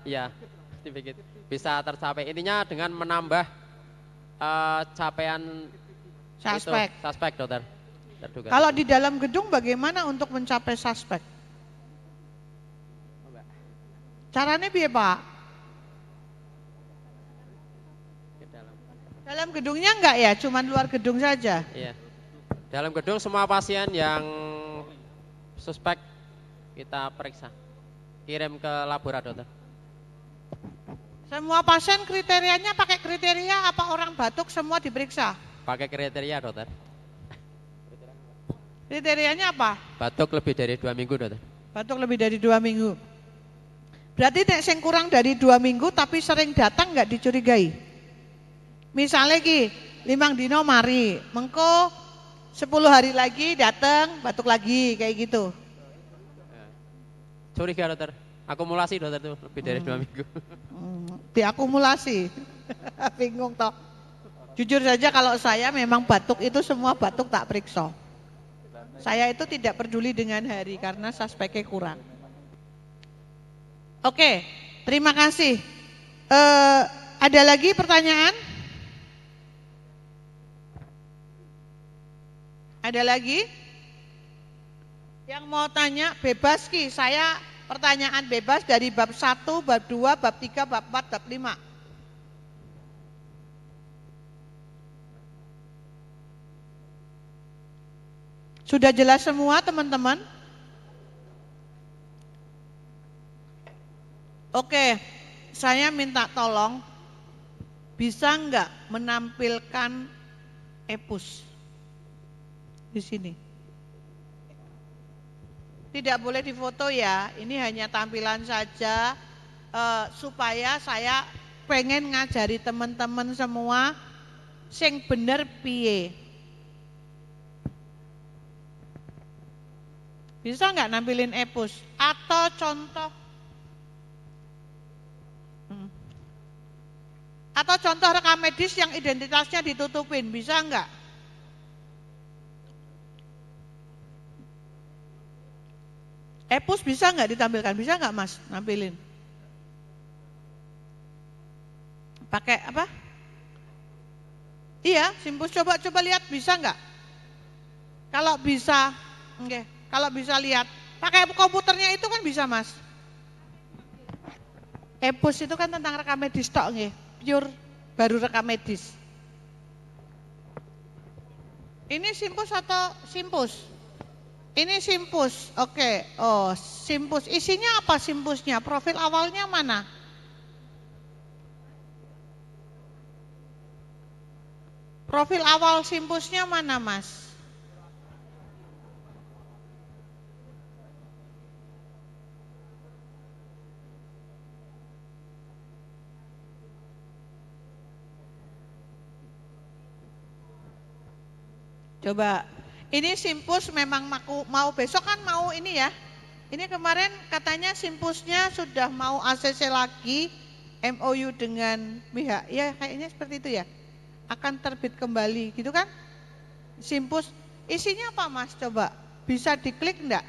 ya sedikit bisa tercapai. Intinya dengan menambah capaian suspek dokter. Terduga. Kalau di dalam gedung bagaimana untuk mencapai suspek? Caranya piye, Pak? Dalam gedungnya enggak ya, cuman luar gedung saja? Iya. Dalam gedung semua pasien yang suspek kita periksa, kirim ke laboratorium. Semua pasien kriterianya pakai kriteria apa orang batuk semua diperiksa? Pakai kriteria dokter. Kriterianya apa? Batuk lebih dari 2 minggu dokter. Batuk lebih dari 2 minggu. Berarti nek sing kurang dari 2 minggu tapi sering datang nggak dicurigai? Misalnya ki 5 dino mari, mengko 10 hari lagi datang batuk lagi kayak gitu. Curiga dokter, akumulasi dokter tuh lebih dari 2 minggu. Diakumulasi, bingung toh. Jujur saja kalau saya memang batuk itu semua batuk tak periksa. Saya itu tidak peduli dengan hari karena suspeknya kurang. Oke, terima kasih. Ada lagi pertanyaan? Ada lagi? Yang mau tanya bebas Ki, saya pertanyaan bebas dari bab 1, bab 2, bab 3, bab 4, bab 5. Sudah jelas semua teman-teman? Oke, saya minta tolong bisa enggak menampilkan EPUS di sini? Tidak boleh difoto ya, ini hanya tampilan saja supaya saya pengen ngajari teman-teman semua sing bener piye. Bisa nggak nampilin EPUS atau contoh? Atau contoh rekam medis yang identitasnya ditutupin, bisa nggak? EPUS bisa nggak ditampilkan? Bisa nggak Mas nampilin? Pakai apa? Iya, Simpus coba lihat bisa nggak? Kalau bisa, oke. Kalau bisa lihat, pakai komputernya itu kan bisa Mas. EPUS itu kan tentang rekam medis tok nggih, pure baru rekam medis. Ini Simpus atau Simpus? Ini Simpus, oke. Oh, Simpus. Isinya apa Simpusnya? Profil awalnya mana? Profil awal Simpusnya mana Mas? Coba, ini Simpus memang mau besok kan mau ini ya. Ini kemarin katanya Simpusnya sudah mau ACC lagi, MOU dengan pihak, ya kayaknya seperti itu ya. Akan terbit kembali gitu kan. Simpus, isinya apa Mas coba? Bisa diklik enggak?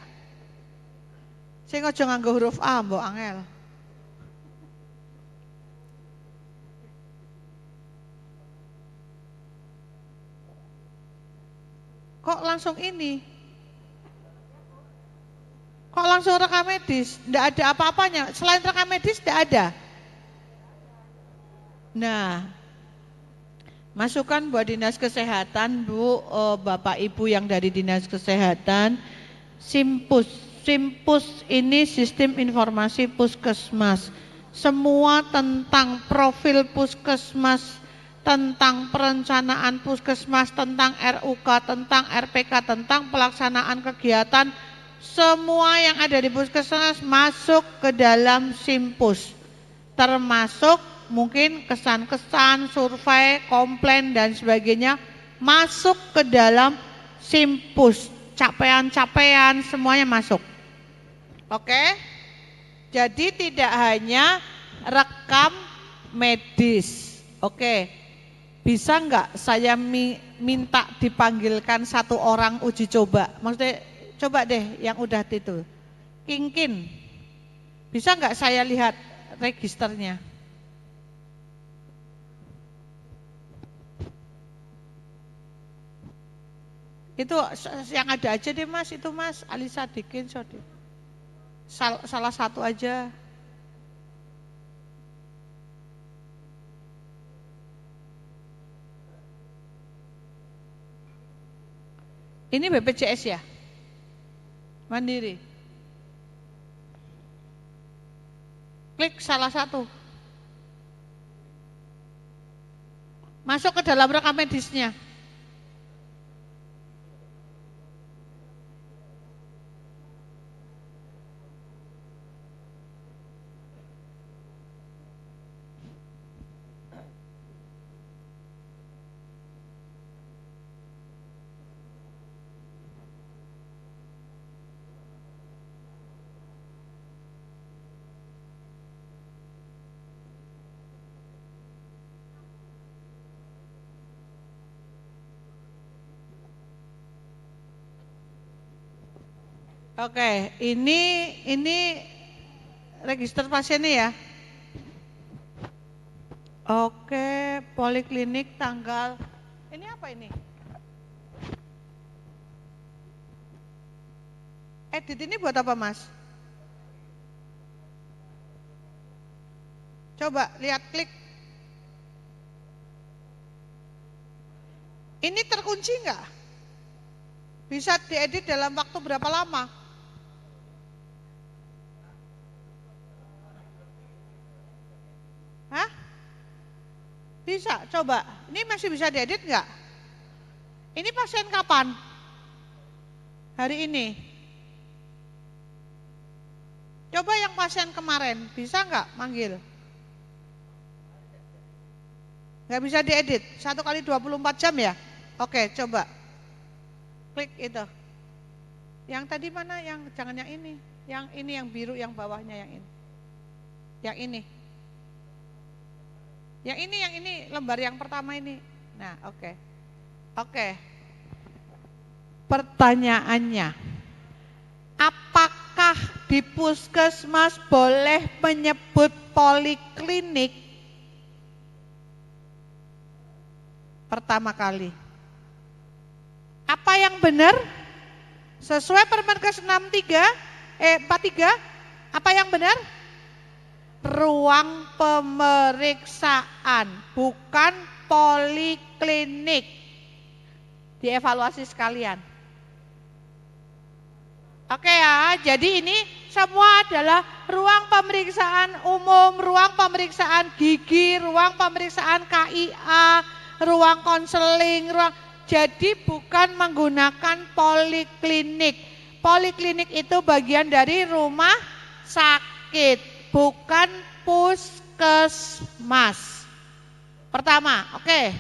Sing aja nganggo huruf A mbok angel. Kok langsung ini? Kok langsung rekam medis? Tidak ada apa-apanya. Selain rekam medis tidak ada. Nah, masukan buat Dinas Kesehatan, Bu, Bapak Ibu yang dari Dinas Kesehatan, Simpus. Simpus ini sistem informasi puskesmas. Semua tentang profil puskesmas, tentang perencanaan puskesmas, tentang RUK, tentang RPK, tentang pelaksanaan kegiatan, semua yang ada di puskesmas masuk ke dalam Simpus, termasuk mungkin kesan-kesan, survei, komplain dan sebagainya masuk ke dalam simpus, capaian-capaian semuanya masuk. Oke? Jadi tidak hanya rekam medis. Oke. Bisa enggak saya minta dipanggilkan satu orang uji coba? Maksudnya coba deh yang udah itu. Kingkin. Bisa enggak saya lihat registernya? Itu yang ada aja deh Mas, itu Mas Alisa Dikin salah satu aja. Ini BPJS ya? Mandiri. Klik salah satu. Masuk ke dalam rekam medisnya. Oke, ini register pasiennya ya. Oke, poliklinik tanggal. Ini apa ini? Edit ini buat apa, Mas? Coba lihat, klik. Ini terkunci enggak? Bisa diedit dalam waktu berapa lama? Hah? Bisa, coba. Ini masih bisa diedit enggak? Ini pasien kapan? Hari ini. Coba yang pasien kemarin, bisa enggak manggil? Enggak bisa diedit, 1 kali 24 jam ya? Oke, coba. Klik itu. Yang tadi mana? Yang jangan yang ini. Yang ini yang biru, yang bawahnya yang ini. Yang ini. Yang ini lembar yang pertama ini. Nah, oke. Oke. Pertanyaannya, apakah di puskesmas boleh menyebut poliklinik? Pertama kali. Apa yang benar? Sesuai Permenkes 43, apa yang benar? Ruang pemeriksaan, bukan poliklinik. Dievaluasi sekalian. Oke ya, jadi ini semua adalah ruang pemeriksaan umum, ruang pemeriksaan gigi, ruang pemeriksaan KIA, ruang konseling, jadi bukan menggunakan poliklinik. Poliklinik itu bagian dari rumah sakit, bukan puskesmas. Pertama, oke.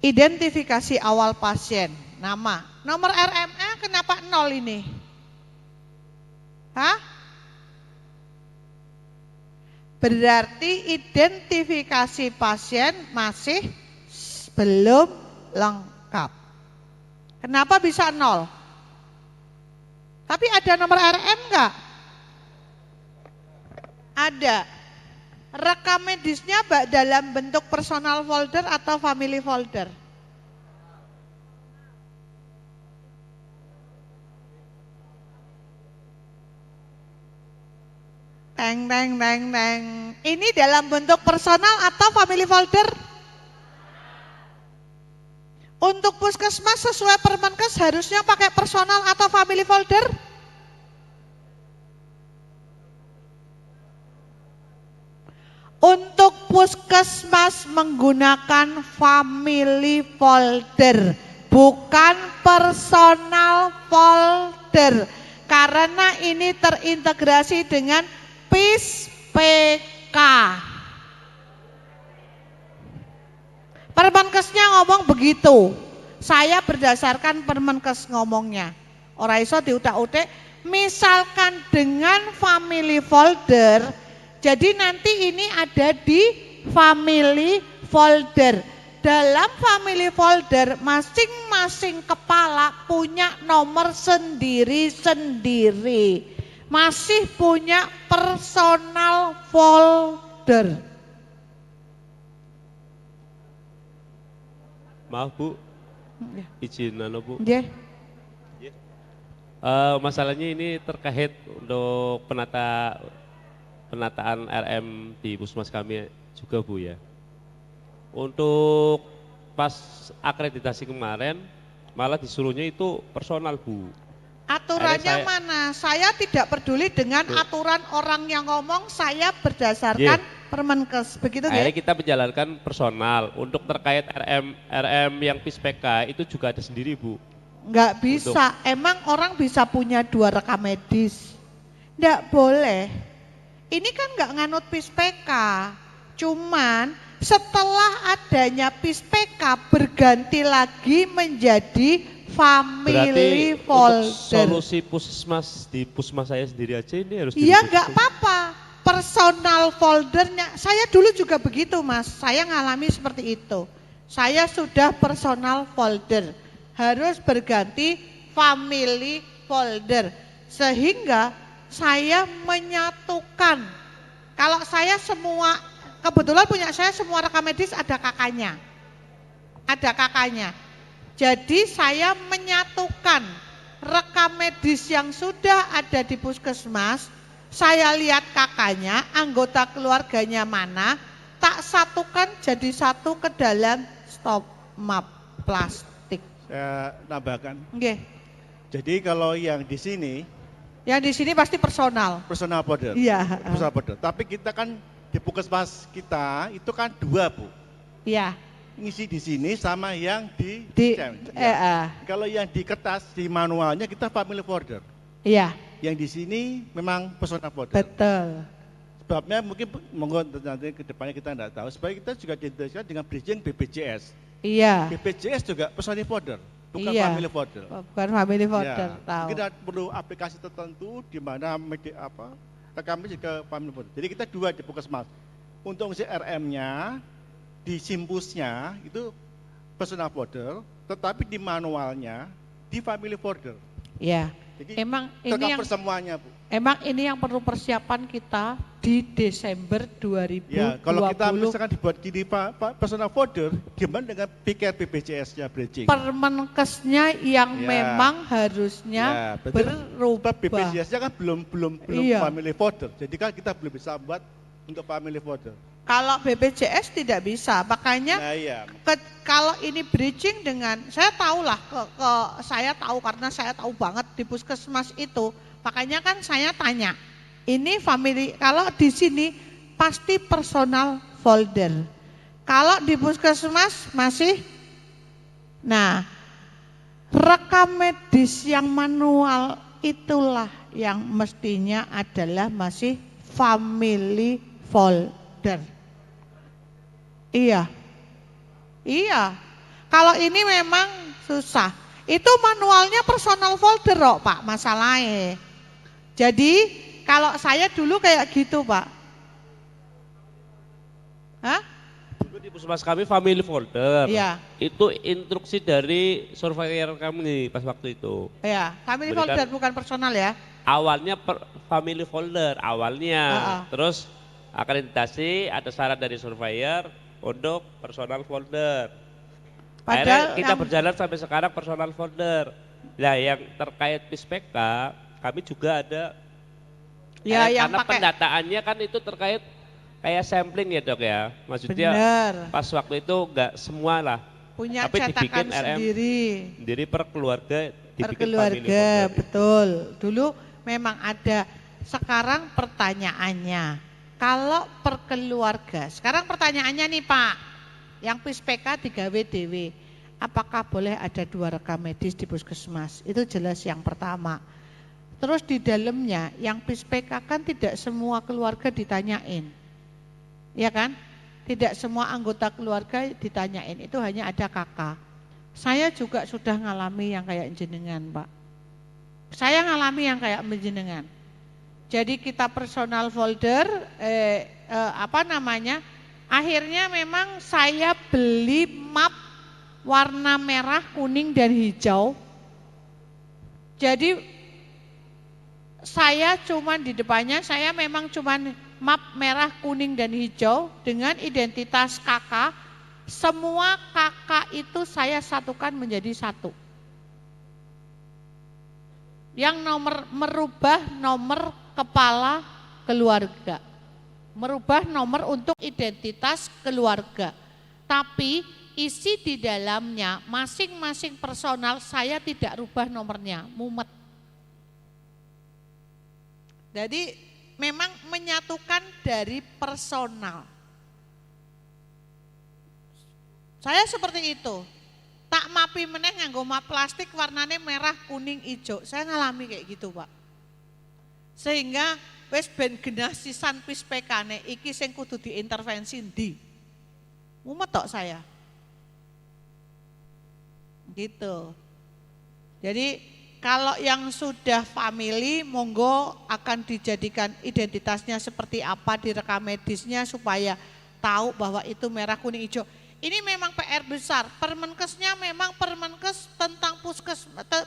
Identifikasi awal pasien, nama. Nomor RMA kenapa 0 ini? Hah? Berarti identifikasi pasien masih belum lengkap. Kenapa bisa 0? Tapi ada nomor RM enggak? Ada. Rekam medisnya dalam bentuk personal folder atau family folder? Teng. Ini dalam bentuk personal atau family folder? Untuk puskesmas sesuai Permenkes harusnya pakai personal atau family folder? Untuk puskesmas menggunakan family folder, bukan personal folder. folder karena ini terintegrasi dengan PISPK. Permenkesnya ngomong begitu. Saya berdasarkan Permenkes ngomongnya. Ora iso diutak-utik, misalkan dengan family folder, jadi nanti ini ada di family folder. Dalam family folder masing-masing kepala punya nomor sendiri-sendiri. Masih punya personal folder. Maaf Bu, izin Bu. Yeah. Masalahnya ini terkait untuk penataan RM di Puskesmas kami juga Bu ya. Untuk pas akreditasi kemarin malah disuruhnya itu personal Bu. Aturannya mana? Saya tidak peduli dengan aturan orang yang ngomong, saya berdasarkan Permenkes, begitu ya? Akhirnya kita menjalankan personal. Untuk terkait RM yang PISPK itu juga ada sendiri Bu. Enggak bisa, emang orang bisa punya 2 rekam medis? Enggak boleh. Ini kan enggak nganut PISPK, cuman setelah adanya PISPK berganti lagi menjadi family folder. Solusi puskesmas di puskesmas saya sendiri aja ini harus iya enggak apa-apa. Personal foldernya, saya dulu juga begitu Mas, saya ngalami seperti itu. Saya sudah personal folder, harus berganti family folder. Sehingga saya menyatukan, kalau saya semua, kebetulan punya saya semua rekam medis ada kakaknya. Ada kakaknya. Jadi saya menyatukan rekam medis yang sudah ada di puskesmas, saya lihat kakaknya, anggota keluarganya mana, tak satukan jadi satu ke dalam stop map plastik. Saya nambahkan. Nggih. Jadi kalau yang di sini pasti personal. Personal folder. Iya. Personal folder. Tapi kita kan di puskesmas kita itu kan 2 Bu. Iya. Ngisi di sini sama yang di Kalau yang di kertas di manualnya kita family folder. Iya. Yang di sini memang personal folder. Betul. Sebabnya mungkin monggo nanti ke depannya kita tidak tahu. Supaya kita juga diintegrasikan dengan bridging BPJS. Iya. BPJS juga personal folder, bukan iya. family folder. Bukan family folder, ya. tahu. Kita perlu aplikasi tertentu di mana rekam ke family folder. Jadi kita 2 di puskesmas. Untuk ngisi RM-nya, di simpusnya itu personal folder, tetapi di manualnya di family folder. Iya. Jadi emang ini yang semuanya Bu. Emang ini yang perlu persiapan kita di Desember 2020. Ya, kalau kita misalkan dibuat gini Pak personal folder, gimana dengan pikir BPJS-nya bridging? Permenkesnya yang memang harusnya berubah. BPJS-nya kan belum family folder. Jadi kan kita belum bisa buat untuk family folder. Kalau BPJS tidak bisa, makanya kalau ini bridging dengan, saya tahu lah, saya tahu karena saya tahu banget di puskesmas itu, makanya kan saya tanya, ini family, kalau di sini pasti personal folder, kalau di puskesmas masih, nah rekam medis yang manual itulah yang mestinya adalah masih family folder. Iya. Kalau ini memang susah. Itu manualnya personal folder kok Pak, masalahnya. Jadi kalau saya dulu kayak gitu Pak. Hah? Dulu di puskesmas kami family folder. Iya. Itu instruksi dari surveyor kami pas waktu itu. Iya, family folder bukan personal ya. Awalnya family folder awalnya. Terus akreditasi ada syarat dari surveyor untuk personal folder. Akhirnya kita berjalan sampai sekarang personal folder. Nah yang terkait PISPK kami juga ada. Ya, yang karena pakai pendataannya kan itu terkait kayak sampling ya Dok ya. Maksudnya pas waktu itu enggak semua lah. Punya tapi cetakan dibikin RM sendiri per keluarga. Per keluarga, betul. Dulu memang ada. Sekarang pertanyaannya. Kalau per keluarga, sekarang pertanyaannya nih Pak, yang PISPK digawe dewe, apakah boleh ada 2 rekam medis di puskesmas? Itu jelas yang pertama. Terus di dalamnya yang PIS-PK kan tidak semua keluarga ditanyain. Ya kan? Tidak semua anggota keluarga ditanyain, itu hanya ada kakak. Saya juga sudah ngalami yang kayak jenengan, Pak. Saya ngalami yang kayak jenengan. Jadi kita personal folder, akhirnya memang saya beli map warna merah, kuning, dan hijau. Jadi saya cuman di depannya, saya memang cuman map merah, kuning, dan hijau dengan identitas kakak. Semua kakak itu saya satukan menjadi satu. Yang merubah nomor kepala keluarga. Merubah nomor untuk identitas keluarga. Tapi isi di dalamnya masing-masing personal saya tidak rubah nomornya, mumet. Jadi memang menyatukan dari personal. Saya seperti itu. Tak mapi meneh nganggo map plastik warnanya merah, kuning, hijau. Saya ngalami kayak gitu, Pak. Sehingga wis ben genah sisan PIS-PK-ne iki sing kudu diintervensi ndi. Mumet tok saya. Gitu. Jadi kalau yang sudah family monggo akan dijadikan identitasnya seperti apa, direkam medisnya supaya tahu bahwa itu merah, kuning, hijau. Ini memang PR besar. Permenkesnya memang Permenkes tentang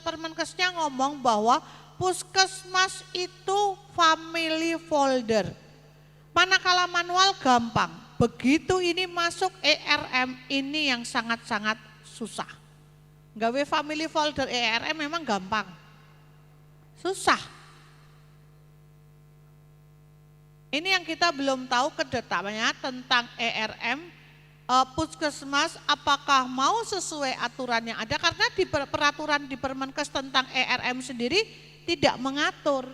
Permenkesnya ngomong bahwa puskesmas itu family folder. Manakala manual gampang. Begitu ini masuk ERM ini yang sangat-sangat susah. Gawe family folder ERM memang gampang. Susah. Ini yang kita belum tahu kedetailnya tentang ERM. Puskesmas apakah mau sesuai aturan yang ada, karena di peraturan di Permenkes tentang ERM sendiri tidak mengatur.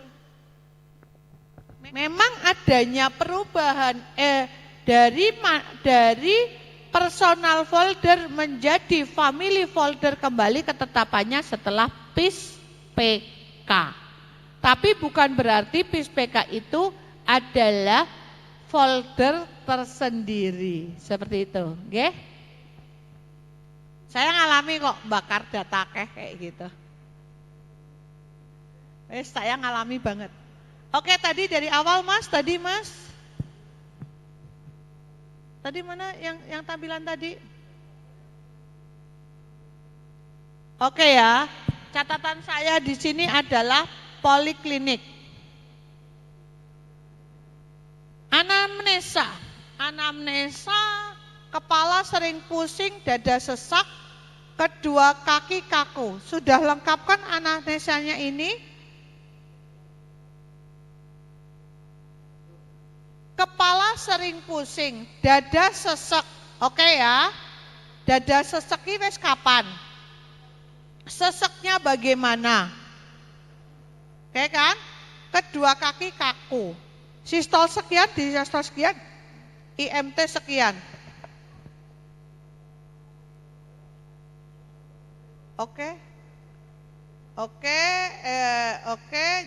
Memang adanya perubahan dari personal folder menjadi family folder kembali ketetapannya setelah PIS-PK. Tapi bukan berarti PIS-PK itu adalah folder tersendiri, seperti itu, nggih. Saya ngalami kok bakar data kayak gitu. Saya ngalami banget. Oke, tadi dari awal Mas, tadi mana yang tampilan tadi? Oke ya, catatan saya di sini adalah poliklinik. Anamnesa, kepala sering pusing, dada sesak, kedua kaki kaku. Sudah lengkap kan anamnesanya ini? Kepala sering pusing, dada sesak. Oke ya. Dada sesak ini wis kapan? Seseknya bagaimana? Oke kan? Kedua kaki kaku. Sistol sekian, diastol sekian, IMT sekian. Oke,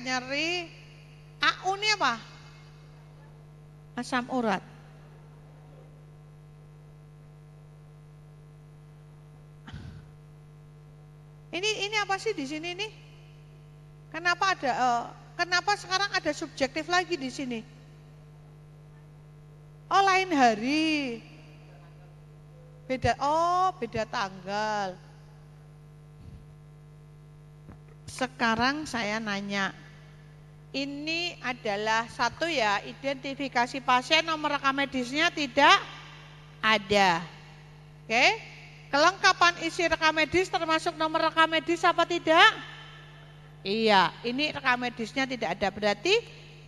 nyeri. AU ini apa? Asam urat. Ini apa sih di sini nih? Kenapa ada? Kenapa sekarang ada subjektif lagi di sini? Oh, lain hari. Beda tanggal. Sekarang saya nanya. Ini adalah satu ya, identifikasi pasien, nomor rekam medisnya tidak ada. Oke? Kelengkapan isi rekam medis termasuk nomor rekam medis apa tidak? Iya, ini rekam medisnya tidak ada, berarti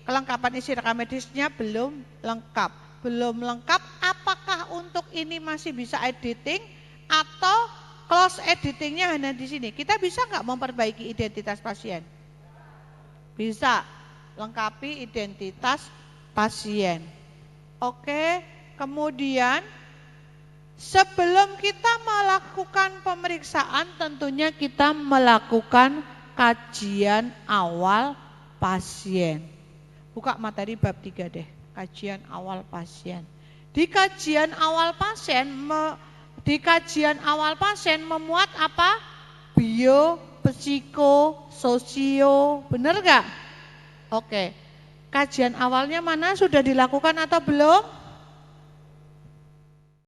kelengkapan isi rekam medisnya belum lengkap. Belum lengkap, apakah untuk ini masih bisa editing atau close editingnya hanya di sini? Kita bisa nggak memperbaiki identitas pasien? Bisa, lengkapi identitas pasien. Oke, kemudian sebelum kita melakukan pemeriksaan tentunya kita melakukan kajian awal pasien. Buka materi bab 3 deh, kajian awal pasien. Di kajian awal pasien memuat apa? Bio, psiko, sosio, bener gak? Oke, kajian awalnya mana, sudah dilakukan atau belum?